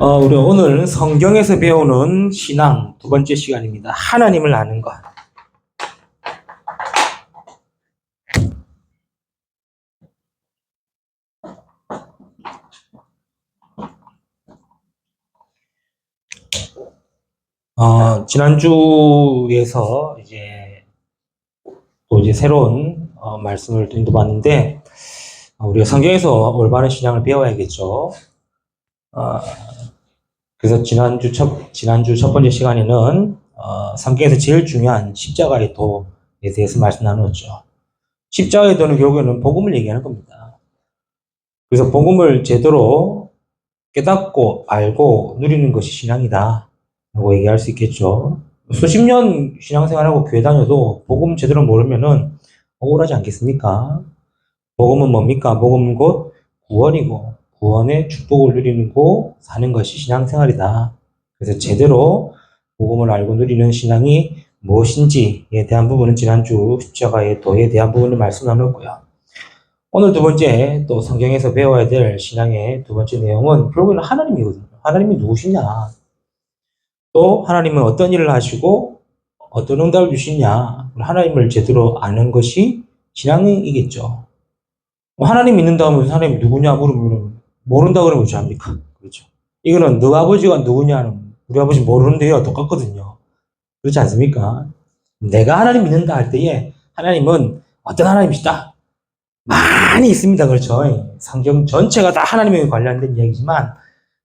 우리 오늘 성경에서 배우는 신앙 두 번째 시간입니다. 하나님을 아는 것. 지난주에서 또 새로운 말씀을 인도받는데, 우리가 성경에서 올바른 신앙을 배워야겠죠. 그래서 지난주 첫 번째 시간에는 성경에서 제일 중요한 십자가의 도에 대해서 말씀 나누었죠. 십자가의 도는 결국에는 복음을 얘기하는 겁니다. 그래서 복음을 제대로 깨닫고 알고 누리는 것이 신앙이다 라고 얘기할 수 있겠죠. 수십 년 신앙생활하고 교회 다녀도 복음 제대로 모르면은 억울하지 않겠습니까? 복음은 뭡니까? 복음은 곧 구원이고 구원의 축복을 누리고 사는 것이 신앙생활이다. 그래서 제대로 복음을 알고 누리는 신앙이 무엇인지에 대한 부분은 지난주 십자가의 도에 대한 부분을 말씀 나눴고요. 오늘 두 번째 또 성경에서 배워야 될 신앙의 두 번째 내용은 결국에는 하나님이거든요. 하나님이 누구시냐? 또 하나님은 어떤 일을 하시고 어떤 응답을 주시냐? 하나님을 제대로 아는 것이 신앙이겠죠. 하나님 믿는다 하면 하나님이 누구냐 물으면 모른다 그러면 어찌 합니까? 그렇죠. 이거는 너 아버지가 누구냐는 우리 아버지 모르는데요. 똑같거든요. 그렇지 않습니까? 내가 하나님 믿는다 할 때에 하나님은 어떤 하나님이시다? 많이 있습니다. 그렇죠. 성경 전체가 다 하나님에 관련된 이야기지만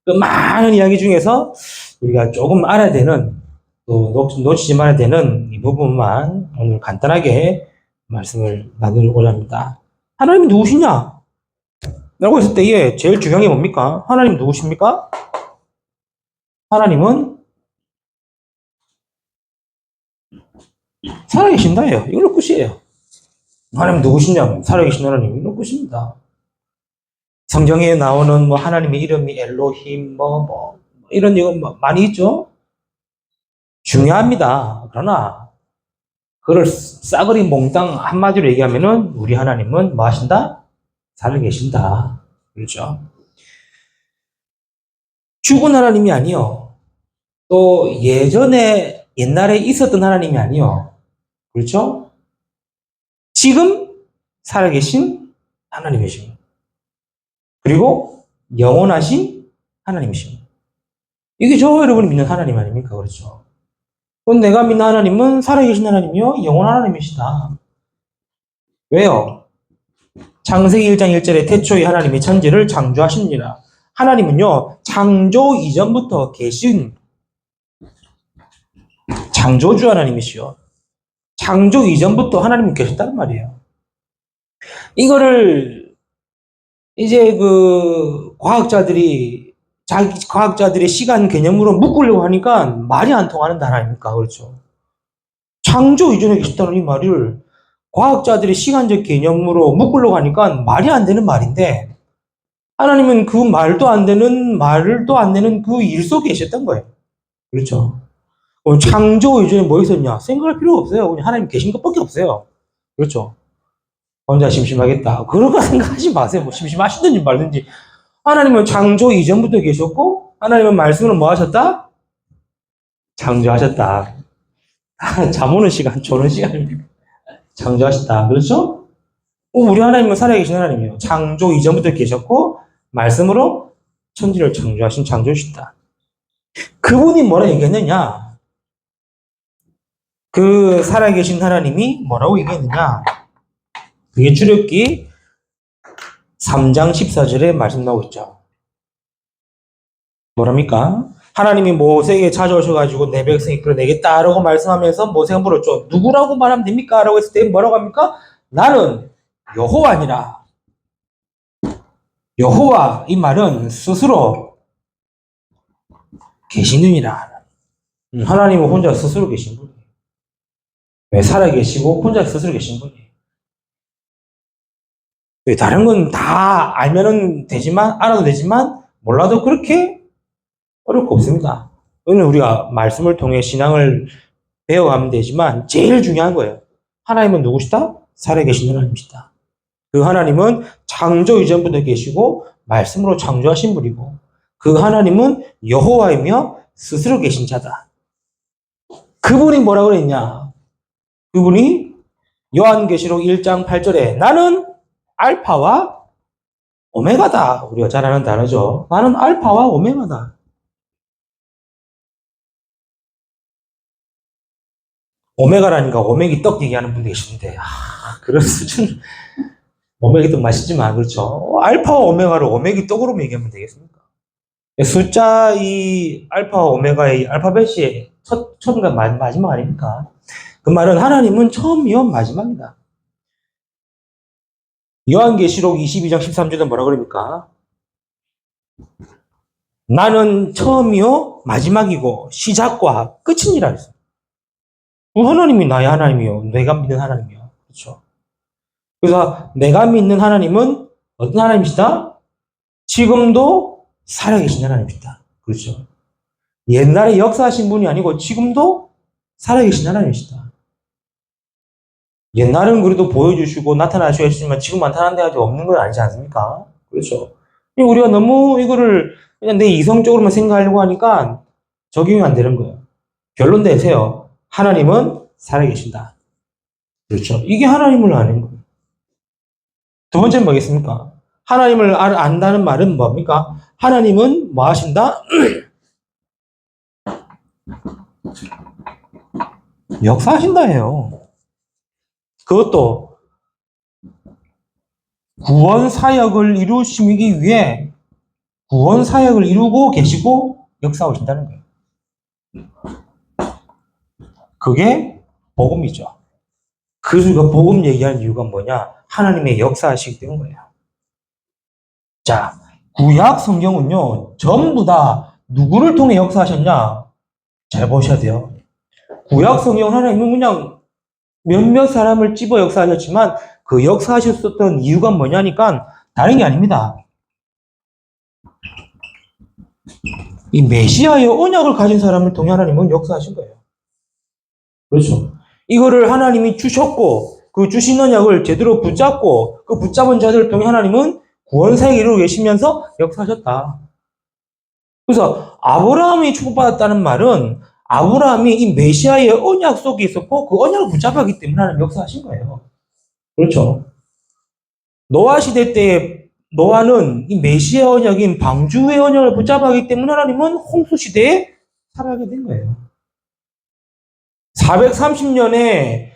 그 많은 이야기 중에서 우리가 조금 알아야 되는 또 놓치지 말아야 되는 이 부분만 오늘 간단하게 말씀을 나누고자 합니다. 하나님이 누구시냐? 라고 했을 때에 제일 중요한 게 뭡니까? 하나님 누구십니까? 하나님은 살아계신다예요. 이걸로 끝이에요. 하나님 누구시냐? 살아계신 하나님. 이걸로 끝입니다. 성경에 나오는 하나님의 이름이 엘로힘 이런 이거 많이 있죠? 중요합니다. 그러나 그걸 싸그리 몽땅 한마디로 얘기하면은 우리 하나님은 뭐 하신다? 살아계신다. 그렇죠? 죽은 하나님이 아니요. 또 옛날에 있었던 하나님이 아니요. 그렇죠? 지금 살아계신 하나님이십니다. 그리고 영원하신 하나님이십니다. 이게 저 여러분이 믿는 하나님 아닙니까? 그렇죠? 그럼 내가 믿는 하나님은 살아계신 하나님이요. 영원한 하나님이시다. 왜요? 창세기 1장 1절에 태초에 하나님이 천지를 창조하시니라. 하나님은요, 창조 이전부터 계신 창조주 하나님이시요. 창조 이전부터 하나님이 계셨단 말이에요. 이거를 이제 과학자들의 시간 개념으로 묶으려고 하니까 말이 안 통하는 날 아닙니까? 그렇죠. 창조 이전에 계셨다는 이 말을 과학자들의 시간적 개념으로 묶으려고 하니까 말이 안 되는 말인데, 하나님은 그 말도 안 되는 그 일 속에 계셨던 거예요. 그렇죠. 창조 이전에 뭐 있었냐? 생각할 필요가 없어요. 그냥 하나님 계신 것밖에 없어요. 그렇죠. 혼자 심심하겠다. 그런 거 생각하지 마세요. 뭐 심심하시든지 말든지. 하나님은 창조 이전부터 계셨고, 하나님은 말씀으로 뭐 하셨다? 창조하셨다. 잠 오는 시간, 조는 시간입니다. 창조하셨다. 그렇죠? 우리 하나님은 살아계신 하나님이에요. 창조 이전부터 계셨고, 말씀으로 천지를 창조하신 창조주시다. 그분이 뭐라 얘기했느냐? 그 살아계신 하나님이 뭐라고 얘기했느냐? 그게 출애굽기 3장 14절에 말씀 나오고 있죠. 뭐랍니까? 하나님이 모세에게 찾아오셔가지고 내 백성이 이끌어내겠다라고 말씀하면서 모세가 물었죠. 누구라고 말하면 됩니까? 라고 했을 때 뭐라고 합니까? 나는 여호와니라. 여호와 이 말은 스스로 계시느니라. 하나님은 혼자 스스로 계신 분이에요. 왜 살아계시고 혼자 스스로 계신 분이에요. 다른 건 다 알면은 되지만, 알아도 되지만, 몰라도 그렇게 어렵고 없습니다. 오늘 우리가 말씀을 통해 신앙을 배워가면 되지만, 제일 중요한 거예요. 하나님은 누구시다? 살아계신 하나님이시다. 그 하나님은 창조 이전부터 계시고, 말씀으로 창조하신 분이고, 그 하나님은 여호와이며 스스로 계신 자다. 그분이 뭐라고 그랬냐? 그분이 요한계시록 1장 8절에 나는 알파와 오메가다. 우리가 잘 아는 단어죠. 나는 알파와 오메가다. 오메가라니까 오메기 떡 얘기하는 분도 계시는데, 그런 수준, 오메기 떡 맛있지만, 그렇죠. 알파와 오메가를 오메기 떡으로 얘기하면 되겠습니까? 숫자 이 알파와 오메가의 알파벳이 처음과 마지막 아닙니까? 그 말은 하나님은 처음이요 마지막이다. 요한계시록 22장 13절에 뭐라 그럽니까? 나는 처음이요 마지막이고 시작과 끝이니라 했어요. 하나님이 나의 하나님이요. 내가 믿는 하나님이요. 그렇죠. 그래서 내가 믿는 하나님은 어떤 하나님이시다? 지금도 살아계신 하나님이시다. 그렇죠. 옛날에 역사하신 분이 아니고 지금도 살아계신 하나님이시다. 옛날은 그래도 보여주시고 나타나시고 했지만 지금 나타나는 데가 없는 건 아니지 않습니까? 그렇죠. 우리가 너무 이거를 그냥 내 이성적으로만 생각하려고 하니까 적용이 안 되는 거예요. 결론 내세요. 하나님은 살아계신다. 그렇죠. 이게 하나님을 아는 거예요. 두 번째는 뭐겠습니까? 하나님을 안다는 말은 뭡니까? 하나님은 뭐 하신다? 역사하신다 해요. 그것도 구원 사역을 이루시기 위해 구원 사역을 이루고 계시고 역사하신다는 거예요. 그게 복음이죠. 그래서 복음 얘기하는 이유가 뭐냐? 하나님의 역사하시기 때문이에요. 자, 구약 성경은요, 전부 다 누구를 통해 역사하셨냐? 잘 보셔야 돼요. 구약 성경 하나님은 그냥 몇몇 사람을 집어 역사하셨지만 그 역사하셨었던 이유가 뭐냐니까 다른 게 아닙니다. 이 메시아의 언약을 가진 사람을 통해 하나님은 역사하신 거예요. 그렇죠. 이거를 하나님이 주셨고 그 주신 언약을 제대로 붙잡고 그 붙잡은 자들을 통해 하나님은 구원사역을 이루고 계시면서 역사하셨다. 그래서 아브라함이 축복받았다는 말은 아브라함이 이 메시아의 언약 속에 있었고 그 언약을 붙잡았기 때문에 하나님 역사하신 거예요. 그렇죠. 노아 시대 때 노아는 이 메시아 언약인 방주의 언약을 붙잡았기 때문에 하나님은 홍수 시대에 살아가게 된 거예요. 430년에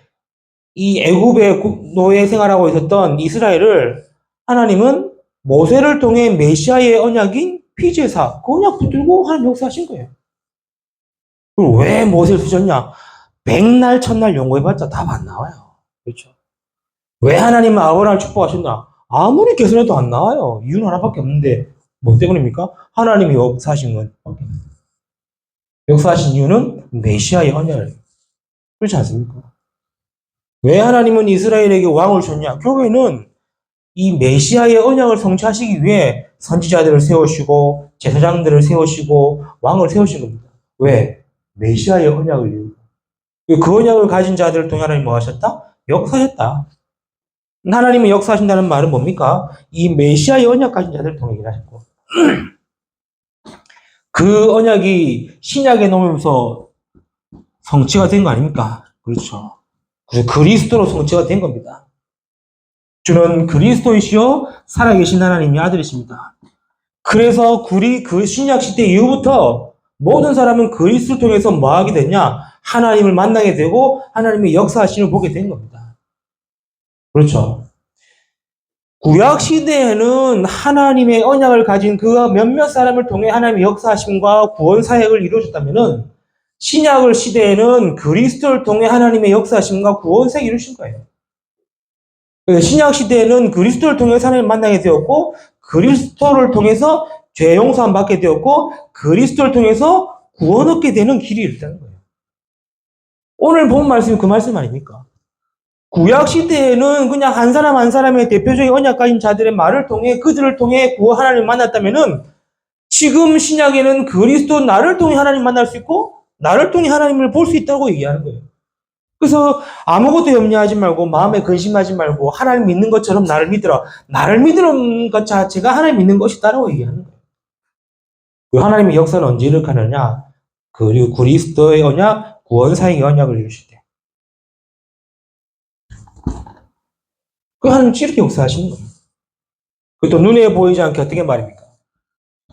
이 애굽의 노예 생활하고 있었던 이스라엘을 하나님은 모세를 통해 메시아의 언약인 피제사 그 언약 붙들고 하나님 역사하신 거예요. 그럼 왜 모세를 쓰셨냐? 백날 천날 연구해봤자 답 안 나와요. 그렇죠? 왜 하나님은 아브라함을 축복하셨나? 아무리 개선해도 안 나와요. 이유는 하나밖에 없는데 뭐 때문입니까? 하나님이 역사하신 건 역사하신 이유는 메시아의 언약을 그렇지 않습니까? 왜 하나님은 이스라엘에게 왕을 줬냐? 결국에는 이 메시아의 언약을 성취하시기 위해 선지자들을 세우시고 제사장들을 세우시고 왕을 세우신 겁니다. 왜? 메시아의 언약을 이루고 그 언약을 가진 자들을 통해 하나님 뭐 하셨다? 역사하셨다. 하나님이 역사하신다는 말은 뭡니까? 이 메시아의 언약 가진 자들을 통해 일하셨고 그 언약이 신약에 넘으면서 성취가 된 거 아닙니까? 그렇죠. 그래서 그리스도로 성취가 된 겁니다. 주는 그리스도이시요 살아계신 하나님의 아들이십니다. 그래서 그 신약 시대 이후부터 모든 사람은 그리스도를 통해서 뭐 하게 됐냐? 하나님을 만나게 되고 하나님의 역사하심을 보게 된 겁니다. 그렇죠. 구약 시대에는 하나님의 언약을 가진 그 몇몇 사람을 통해 하나님의 역사하심과 구원 사역을 이루어졌다면은 신약 시대에는 그리스도를 통해 하나님의 역사하심과 구원 사역을 이루신 거예요. 신약 시대에는 그리스도를 통해서 하나님을 만나게 되었고 그리스도를 통해서 죄 용서함 받게 되었고 그리스도를 통해서 구원 얻게 되는 길이 있다는 거예요. 오늘 본 말씀이 그 말씀 아닙니까? 구약 시대에는 그냥 한 사람 한 사람의 대표적인 언약 가진 자들의 말을 통해 그들을 통해 하나님을 만났다면은 지금 신약에는 그리스도 나를 통해 하나님 만날 수 있고 나를 통해 하나님을 볼 수 있다고 얘기하는 거예요. 그래서 아무것도 염려하지 말고 마음에 근심하지 말고 하나님 믿는 것처럼 나를 믿으라. 나를 믿는 것 자체가 하나님 믿는 것이다라고 얘기하는 거예요. 그 하나님의 역사는 언제 일으키느냐? 그리고 그리스도의 언약, 구원사의 언약을 이루실 때. 그 하나님 이렇게 역사하시는 거예요. 그것도 눈에 보이지 않게 어떻게 말입니까?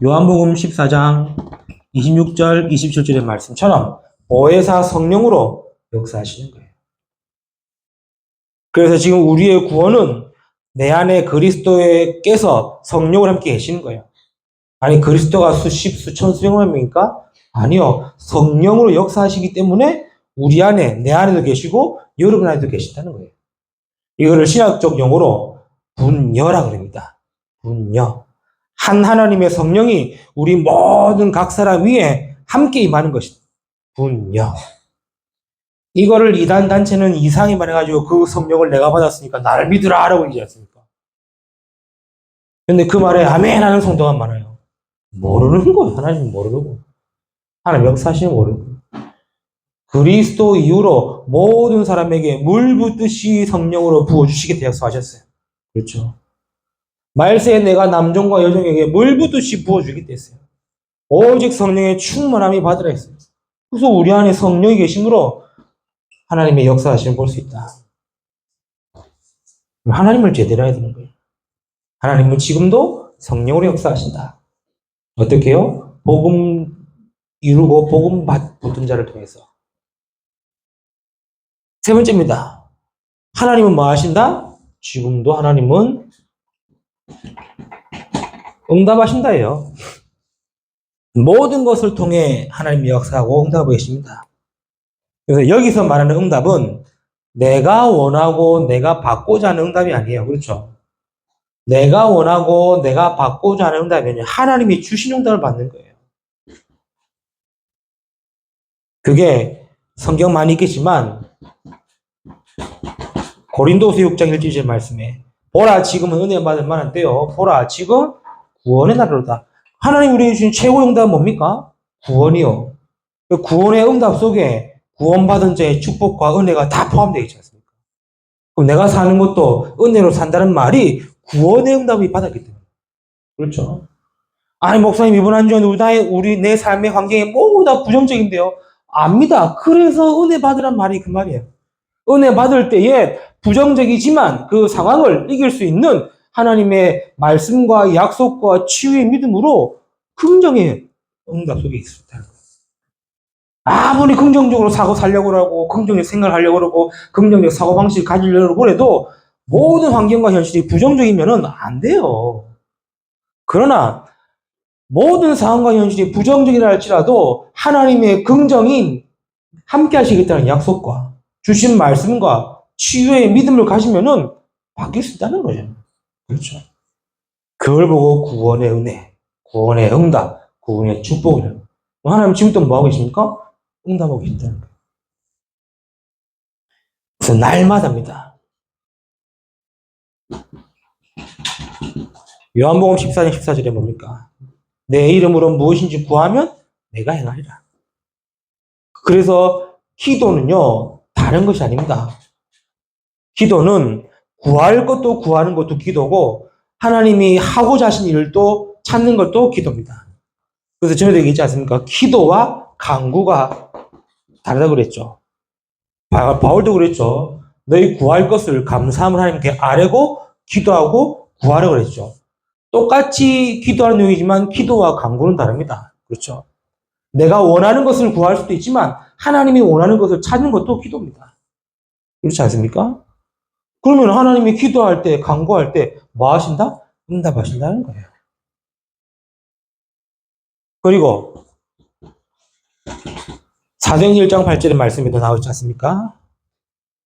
요한복음 14장 26절, 27절의 말씀처럼 보혜사 성령으로 역사하시는 거예요. 그래서 지금 우리의 구원은 내 안에 그리스도께서 성령을 함께 계시는 거예요. 아니 그리스도가 수십, 수천, 수백만 명입니까? 아니요. 성령으로 역사하시기 때문에 우리 안에, 내 안에도 계시고 여러분 안에도 계신다는 거예요. 이거를 신학적 용어로 분여라 그럽니다. 분여. 한 하나님의 성령이 우리 모든 각 사람 위에 함께 임하는 것이다. 분여. 이거를 이단 단체는 이상히 말해가지고 그 성령을 내가 받았으니까 나를 믿으라 라고 얘기하지 않습니까? 근데 그 말에 아멘 하는 성도가 많아요. 모르는 거예요. 하나님 모르고. 하나님 역사하시는 모르는 거예요. 그리스도 이후로 모든 사람에게 물 붓듯이 성령으로 부어주시게 되었어하셨어요. 그렇죠. 말세에 내가 남종과 여종에게 물 붓듯이 부어주겠다 했어요. 오직 성령의 충만함이 받으라 했어요. 그래서 우리 안에 성령이 계심으로 하나님의 역사하심을 볼 수 있다. 하나님을 제대로 해야 되는 거예요. 하나님은 지금도 성령으로 역사하신다. 어떻게 해요? 복음 이루고 복음 붙은 자를 통해서. 세 번째입니다. 하나님은 뭐 하신다? 지금도 하나님은 응답하신다예요. 모든 것을 통해 하나님이 역사하고 응답하고 계십니다. 그래서 여기서 말하는 응답은 내가 원하고 내가 받고자 하는 응답이 아니에요. 그렇죠? 내가 원하고 내가 받고자 하는 응답이 아니에요. 하나님이 주신 응답을 받는 거예요. 그게 성경 많이 읽겠지만 고린도서 6장 1절 말씀에 보라 지금은 은혜 받을 만한 때요. 보라 지금 구원의 날이로다. 하나님 우리에게 주신 최고의 응답은 뭡니까? 구원이요. 그 구원의 응답 속에 구원받은 자의 축복과 은혜가 다 포함되어 있지 않습니까? 그럼 내가 사는 것도 은혜로 산다는 말이 구원의 응답이 받았기 때문에. 그렇죠? 아니 목사님 이번 한 주간 우리 내 삶의 환경이 모두 다 부정적인데요. 압니다. 그래서 은혜 받으란 말이 그 말이에요. 은혜 받을 때에 부정적이지만 그 상황을 이길 수 있는 하나님의 말씀과 약속과 치유의 믿음으로 긍정의 응답 속에 있습니다. 아무리 긍정적으로 사고 살려고 하고 긍정적 생각을 하려고 그러고 긍정적 사고방식을 가지려고 해도 모든 환경과 현실이 부정적이면 안 돼요. 그러나 모든 상황과 현실이 부정적이라 할지라도 하나님의 긍정인 함께 하시겠다는 약속과 주신 말씀과 치유의 믿음을 가지면은 바뀔 수 있다는 거죠. 그렇죠. 그걸 보고 구원의 은혜, 구원의 응답, 구원의 축복이라는 거예요. 하나님 지금도 뭐 하고 계십니까? 응답하고 계신다는 거예요. 그래서 날마다입니다. 요한복음 14장 14절에 뭡니까? 내 이름으로 무엇인지 구하면 내가 행하리라. 그래서 기도는요, 다른 것이 아닙니다. 기도는 구할 것도 구하는 것도 기도고 하나님이 하고자 하신 일을 또 찾는 것도 기도입니다. 그래서 전에도 얘기했지 않습니까? 기도와 간구가 다르다고 그랬죠. 바울도 그랬죠. 너희 구할 것을 감사함을 하나님께 아뢰고 기도하고 구하라고 그랬죠. 똑같이 기도하는 내용이지만 기도와 간구는 다릅니다. 그렇죠. 내가 원하는 것을 구할 수도 있지만 하나님이 원하는 것을 찾는 것도 기도입니다. 그렇지 않습니까? 그러면 하나님이 기도할 때, 간구할 때 뭐 하신다? 응답하신다는 거예요. 그리고 사도행전 1장 8절의 말씀에도 나오지 않습니까?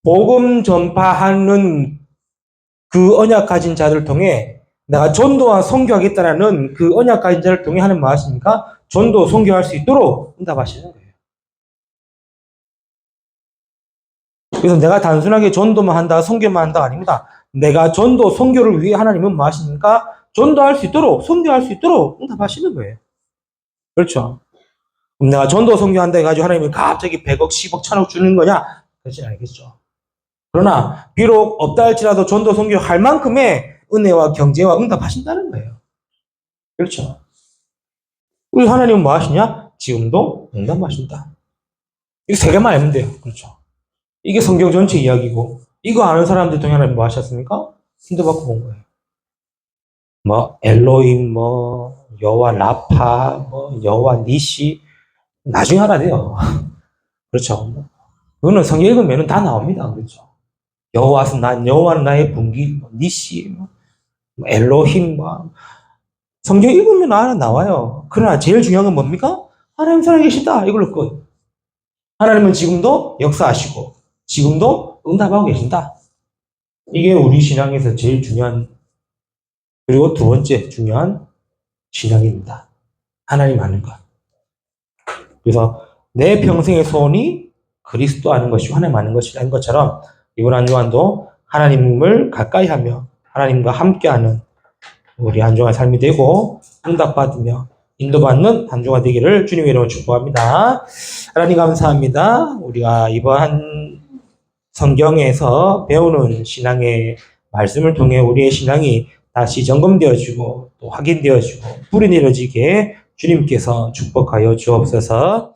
복음 전파하는 그 언약 가진 자들을 통해 내가 전도와 선교하겠다라는 그 언약 가진 자를 통해 하는 뭐 하십니까? 전도, 선교할 수 있도록 응답하시는 거예요. 그래서 내가 단순하게 전도만 한다, 선교만 한다 아닙니다. 내가 전도, 선교를 위해 하나님은 뭐 하십니까? 전도할 수 있도록, 선교할 수 있도록 응답하시는 거예요. 그렇죠. 그럼 내가 전도, 선교한다 해가지고 하나님이 갑자기 100억, 10억, 1000억 주는 거냐? 그렇지 않겠죠. 그러나 비록 없다 할지라도 전도, 선교할 만큼의 은혜와 경제와 응답하신다는 거예요. 그렇죠. 우리 하나님은 뭐 하시냐? 지금도 응답하신다. 이 세 개만 알면 돼요. 그렇죠. 이게 성경 전체 이야기고, 이거 아는 사람들 중에 하나님 뭐 하셨습니까? 힌트받고 본 거예요. 뭐, 엘로힘, 뭐, 여호와 라파, 뭐, 여호와 니시, 나중에 알아야 돼요. 그렇죠. 그거는 성경 읽으면 다 나옵니다. 그렇죠. 여호와는 나의 분기, 뭐, 니시, 뭐, 엘로힘, 뭐, 성경 읽으면 알아 나와요. 그러나 제일 중요한 건 뭡니까? 하나님 살아계시다. 이걸로 끝. 하나님은 지금도 역사하시고, 지금도 응답하고 계신다. 이게 우리 신앙에서 제일 중요한, 그리고 두 번째 중요한 신앙입니다. 하나님 아는 것. 그래서 내 평생의 소원이 그리스도 아는 것이고 하나님 아는 것이라는 것처럼 이번 한 주간도 하나님을 가까이 하며 하나님과 함께하는 우리 한 주간 삶이 되고 응답받으며 인도받는 한 주간 되기를 주님의 이름으로 축복합니다. 하나님 감사합니다. 우리가 이번 성경에서 배우는 신앙의 말씀을 통해 우리의 신앙이 다시 점검되어지고 또 확인되어지고 뿌리 내려지게 주님께서 축복하여 주옵소서.